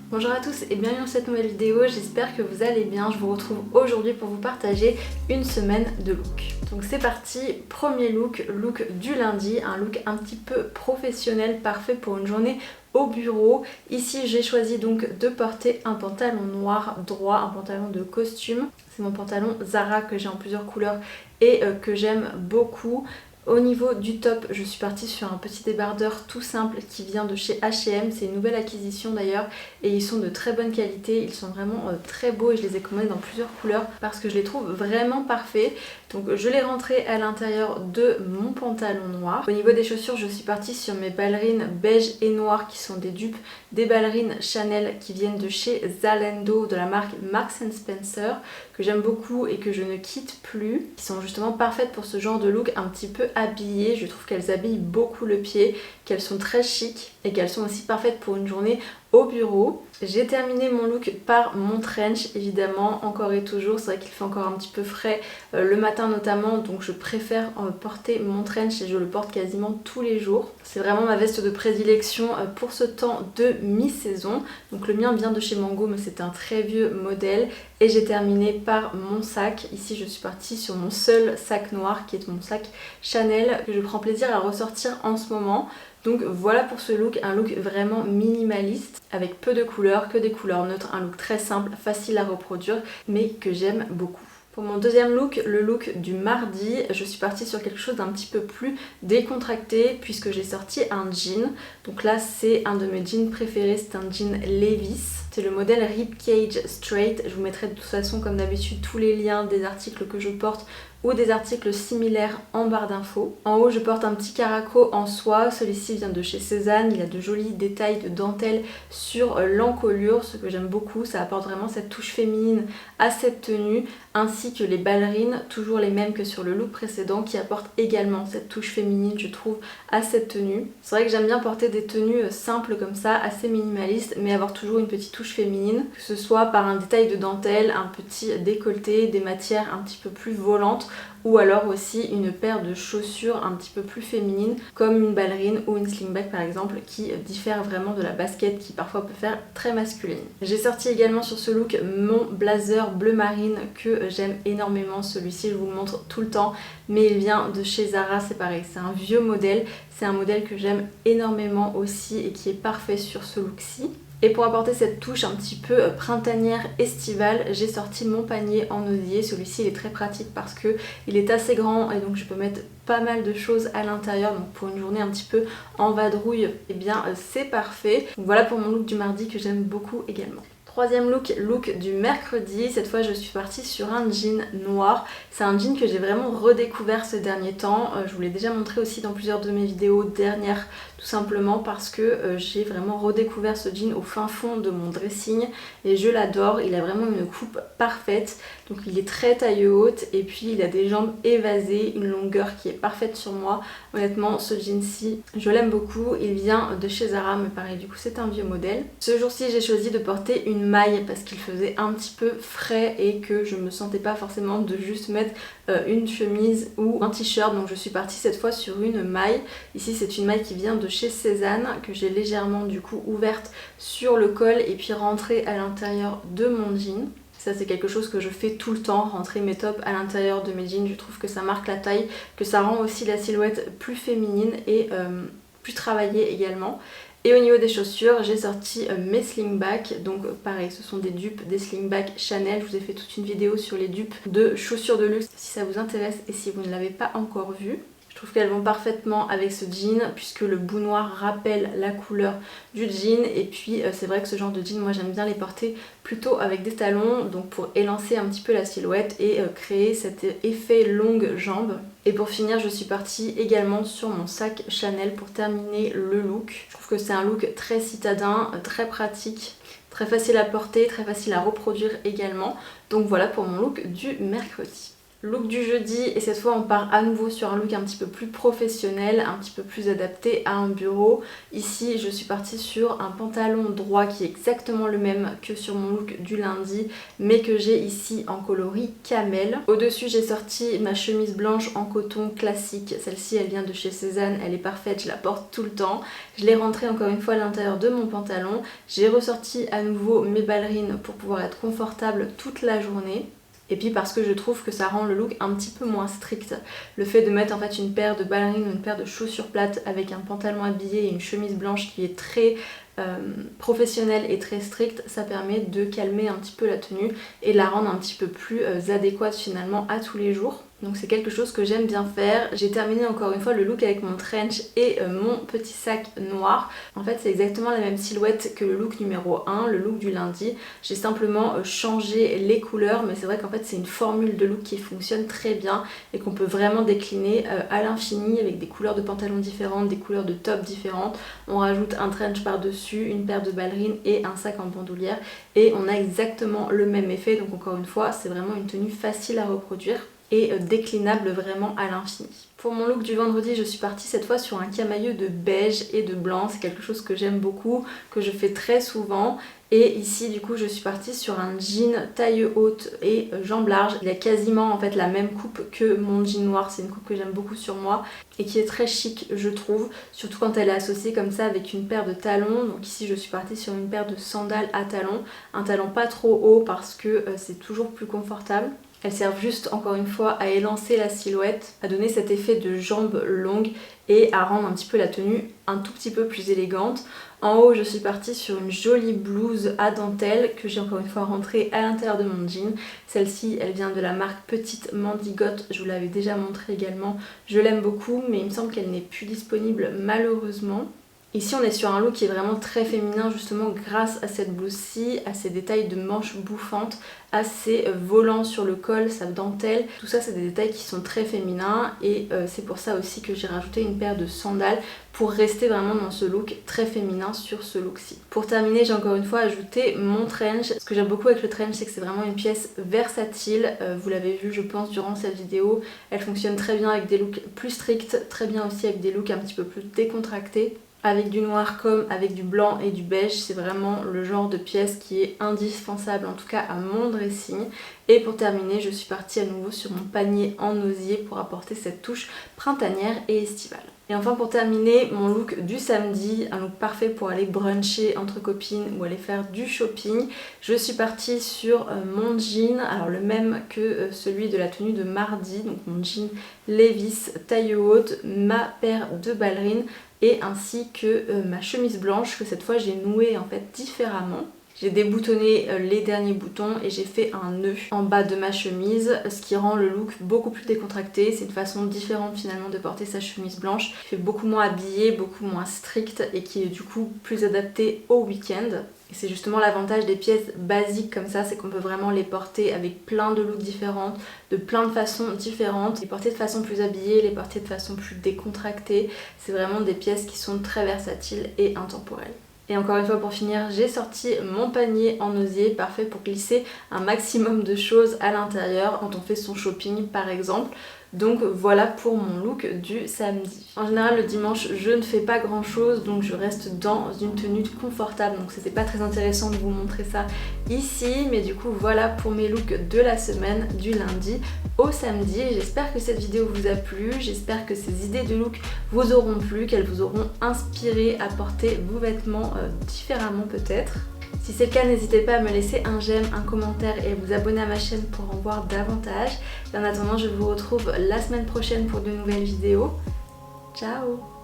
Bonjour à tous et bienvenue dans cette nouvelle vidéo, j'espère que vous allez bien. Je vous retrouve aujourd'hui pour vous partager une semaine de look. Donc c'est parti, premier look du lundi, un look un petit peu professionnel, parfait pour une journée au bureau. Ici j'ai choisi donc de porter un pantalon noir droit, un pantalon de costume. C'est mon pantalon Zara que j'ai en plusieurs couleurs et que j'aime beaucoup. Au niveau du top, je suis partie sur un petit débardeur tout simple qui vient de chez H&M. C'est une nouvelle acquisition d'ailleurs et ils sont de très bonne qualité. Ils sont vraiment très beaux et je les ai commandés dans plusieurs couleurs parce que je les trouve vraiment parfaits. Donc je l'ai rentré à l'intérieur de mon pantalon noir. Au niveau des chaussures, je suis partie sur mes ballerines beige et noires qui sont des dupes des ballerines Chanel qui viennent de chez Zalando de la marque Marks & Spencer que j'aime beaucoup et que je ne quitte plus. Qui sont justement parfaites pour ce genre de look un petit peu habillées. Je trouve qu'elles habillent beaucoup le pied, qu'elles sont très chic et qu'elles sont aussi parfaites pour une journée au bureau. J'ai terminé mon look par mon trench évidemment, encore et toujours. C'est vrai qu'il fait encore un petit peu frais le matin notamment, donc je préfère porter mon trench et je le porte quasiment tous les jours. C'est vraiment ma veste de prédilection pour ce temps de mi-saison. Donc le mien vient de chez Mango mais c'est un très vieux modèle. Et j'ai terminé par mon sac. Ici je suis partie sur mon seul sac noir qui est mon sac Chanel que je prends plaisir à ressortir en ce moment. Donc voilà pour ce look, un look vraiment minimaliste avec peu de couleurs, que des couleurs neutres, un look très simple, facile à reproduire mais que j'aime beaucoup. Pour mon deuxième look, le look du mardi, je suis partie sur quelque chose d'un petit peu plus décontracté puisque j'ai sorti un jean. Donc là c'est un de mes jeans préférés, c'est un jean Levi's. C'est le modèle Ribcage Straight. Je vous mettrai de toute façon comme d'habitude tous les liens des articles que je porte ou des articles similaires en barre d'infos. En haut je porte un petit caraco en soie, celui-ci vient de chez Cézanne, il a de jolis détails de dentelle sur l'encolure, ce que j'aime beaucoup, ça apporte vraiment cette touche féminine à cette tenue, ainsi que les ballerines, toujours les mêmes que sur le look précédent, qui apportent également cette touche féminine je trouve à cette tenue. C'est vrai que j'aime bien porter des tenues simples comme ça, assez minimalistes, mais avoir toujours une petite touche féminine, que ce soit par un détail de dentelle, un petit décolleté, des matières un petit peu plus volantes, ou alors aussi une paire de chaussures un petit peu plus féminines comme une ballerine ou une slingback par exemple qui diffère vraiment de la basket qui parfois peut faire très masculine. J'ai sorti également sur ce look mon blazer bleu marine que j'aime énormément. Celui-ci je vous le montre tout le temps mais il vient de chez Zara, c'est pareil, c'est un vieux modèle, c'est un modèle que j'aime énormément aussi et qui est parfait sur ce look-ci. Et pour apporter cette touche un petit peu printanière estivale, j'ai sorti mon panier en osier. Celui-ci il est très pratique parce que il est assez grand et donc je peux mettre pas mal de choses à l'intérieur. Donc pour une journée un petit peu en vadrouille, eh bien c'est parfait. Donc voilà pour mon look du mardi que j'aime beaucoup également. Troisième look du mercredi, cette fois je suis partie sur un jean noir. C'est un jean que j'ai vraiment redécouvert ces derniers temps. Je vous l'ai déjà montré aussi dans plusieurs de mes vidéos dernières, tout simplement parce que j'ai vraiment redécouvert ce jean au fin fond de mon dressing et je l'adore. Il a vraiment une coupe parfaite, donc il est très taille haute et puis il a des jambes évasées, une longueur qui est parfaite sur moi. Honnêtement ce jean-ci je l'aime beaucoup, il vient de chez Zara mais pareil du coup c'est un vieux modèle. Ce jour-ci j'ai choisi de porter une maille parce qu'il faisait un petit peu frais et que je me sentais pas forcément de juste mettre une chemise ou un t-shirt, donc je suis partie cette fois sur une maille. Ici c'est une maille qui vient de chez Cézanne que j'ai légèrement du coup ouverte sur le col et puis rentrée à l'intérieur de mon jean. Ça c'est quelque chose que je fais tout le temps, rentrer mes tops à l'intérieur de mes jeans. Je trouve que ça marque la taille, que ça rend aussi la silhouette plus féminine et plus travaillée également. Et au niveau des chaussures, j'ai sorti mes slingbacks, donc pareil, ce sont des dupes, des slingbacks Chanel. Je vous ai fait toute une vidéo sur les dupes de chaussures de luxe si ça vous intéresse et si vous ne l'avez pas encore vu. Je trouve qu'elles vont parfaitement avec ce jean puisque le bout noir rappelle la couleur du jean et puis c'est vrai que ce genre de jean moi j'aime bien les porter plutôt avec des talons donc pour élancer un petit peu la silhouette et créer cet effet longue jambe. Et pour finir je suis partie également sur mon sac Chanel pour terminer le look. Je trouve que c'est un look très citadin, très pratique, très facile à porter, très facile à reproduire également. Donc voilà pour mon look du mercredi. Look du jeudi, et cette fois on part à nouveau sur un look un petit peu plus professionnel, un petit peu plus adapté à un bureau. Ici je suis partie sur un pantalon droit qui est exactement le même que sur mon look du lundi, mais que j'ai ici en coloris camel. Au-dessus j'ai sorti ma chemise blanche en coton classique, celle-ci elle vient de chez Cézanne, elle est parfaite, je la porte tout le temps. Je l'ai rentrée encore une fois à l'intérieur de mon pantalon, j'ai ressorti à nouveau mes ballerines pour pouvoir être confortable toute la journée. Et puis parce que je trouve que ça rend le look un petit peu moins strict. Le fait de mettre en fait une paire de ballerines ou une paire de chaussures plates avec un pantalon habillé et une chemise blanche qui est très professionnelle et très stricte, ça permet de calmer un petit peu la tenue et de la rendre un petit peu plus adéquate finalement à tous les jours. Donc c'est quelque chose que j'aime bien faire. J'ai terminé encore une fois le look avec mon trench et mon petit sac noir. En fait c'est exactement la même silhouette que le look numéro 1, le look du lundi. J'ai simplement changé les couleurs, mais c'est vrai qu'en fait c'est une formule de look qui fonctionne très bien et qu'on peut vraiment décliner à l'infini avec des couleurs de pantalons différentes, des couleurs de top différentes. On rajoute un trench par-dessus, une paire de ballerines et un sac en bandoulière et on a exactement le même effet. Donc encore une fois c'est vraiment une tenue facile à reproduire et déclinable vraiment à l'infini. Pour mon look du vendredi, je suis partie cette fois sur un camailleux de beige et de blanc. C'est quelque chose que j'aime beaucoup, que je fais très souvent. Et ici du coup je suis partie sur un jean taille haute et jambes larges. Il a quasiment en fait la même coupe que mon jean noir, c'est une coupe que j'aime beaucoup sur moi et qui est très chic je trouve, surtout quand elle est associée comme ça avec une paire de talons. Donc ici je suis partie sur une paire de sandales à talons, un talon pas trop haut parce que c'est toujours plus confortable. Elles servent juste encore une fois à élancer la silhouette, à donner cet effet de jambes longues et à rendre un petit peu la tenue un tout petit peu plus élégante. En haut je suis partie sur une jolie blouse à dentelle que j'ai encore une fois rentrée à l'intérieur de mon jean. Celle-ci elle vient de la marque Petite Mandigote, je vous l'avais déjà montré également, je l'aime beaucoup mais il me semble qu'elle n'est plus disponible malheureusement. Ici on est sur un look qui est vraiment très féminin justement grâce à cette blouse-ci, à ces détails de manches bouffantes, à ces volants sur le col, sa dentelle. Tout ça c'est des détails qui sont très féminins et c'est pour ça aussi que j'ai rajouté une paire de sandales pour rester vraiment dans ce look très féminin sur ce look-ci. Pour terminer j'ai encore une fois ajouté mon trench. Ce que j'aime beaucoup avec le trench c'est que c'est vraiment une pièce versatile, vous l'avez vu je pense durant cette vidéo. Elle fonctionne très bien avec des looks plus stricts, très bien aussi avec des looks un petit peu plus décontractés. Avec du noir comme avec du blanc et du beige, c'est vraiment le genre de pièce qui est indispensable en tout cas à mon dressing. Et pour terminer, je suis partie à nouveau sur mon panier en osier pour apporter cette touche printanière et estivale. Et enfin pour terminer, mon look du samedi, un look parfait pour aller bruncher entre copines ou aller faire du shopping. Je suis partie sur mon jean, alors le même que celui de la tenue de mardi, donc mon jean Levi's taille haute, ma paire de ballerines et ainsi que ma chemise blanche que cette fois j'ai nouée en fait différemment. J'ai déboutonné les derniers boutons et j'ai fait un nœud en bas de ma chemise, ce qui rend le look beaucoup plus décontracté. C'est une façon différente finalement de porter sa chemise blanche, qui fait beaucoup moins habillée, beaucoup moins stricte et qui est du coup plus adaptée au week-end. Et c'est justement l'avantage des pièces basiques comme ça, c'est qu'on peut vraiment les porter avec plein de looks différents, de plein de façons différentes. Les porter de façon plus habillée, les porter de façon plus décontractée. C'est vraiment des pièces qui sont très versatiles et intemporelles. Et encore une fois pour finir, j'ai sorti mon panier en osier, parfait pour glisser un maximum de choses à l'intérieur quand on fait son shopping par exemple. Donc voilà pour mon look du samedi. En général le dimanche je ne fais pas grand chose, donc je reste dans une tenue confortable, donc c'était pas très intéressant de vous montrer ça ici, mais du coup voilà pour mes looks de la semaine du lundi au samedi. J'espère que cette vidéo vous a plu, j'espère que ces idées de look vous auront plu, qu'elles vous auront inspiré à porter vos vêtements différemment peut-être. Si c'est le cas, n'hésitez pas à me laisser un j'aime, un commentaire et à vous abonner à ma chaîne pour en voir davantage. Et en attendant, je vous retrouve la semaine prochaine pour de nouvelles vidéos. Ciao!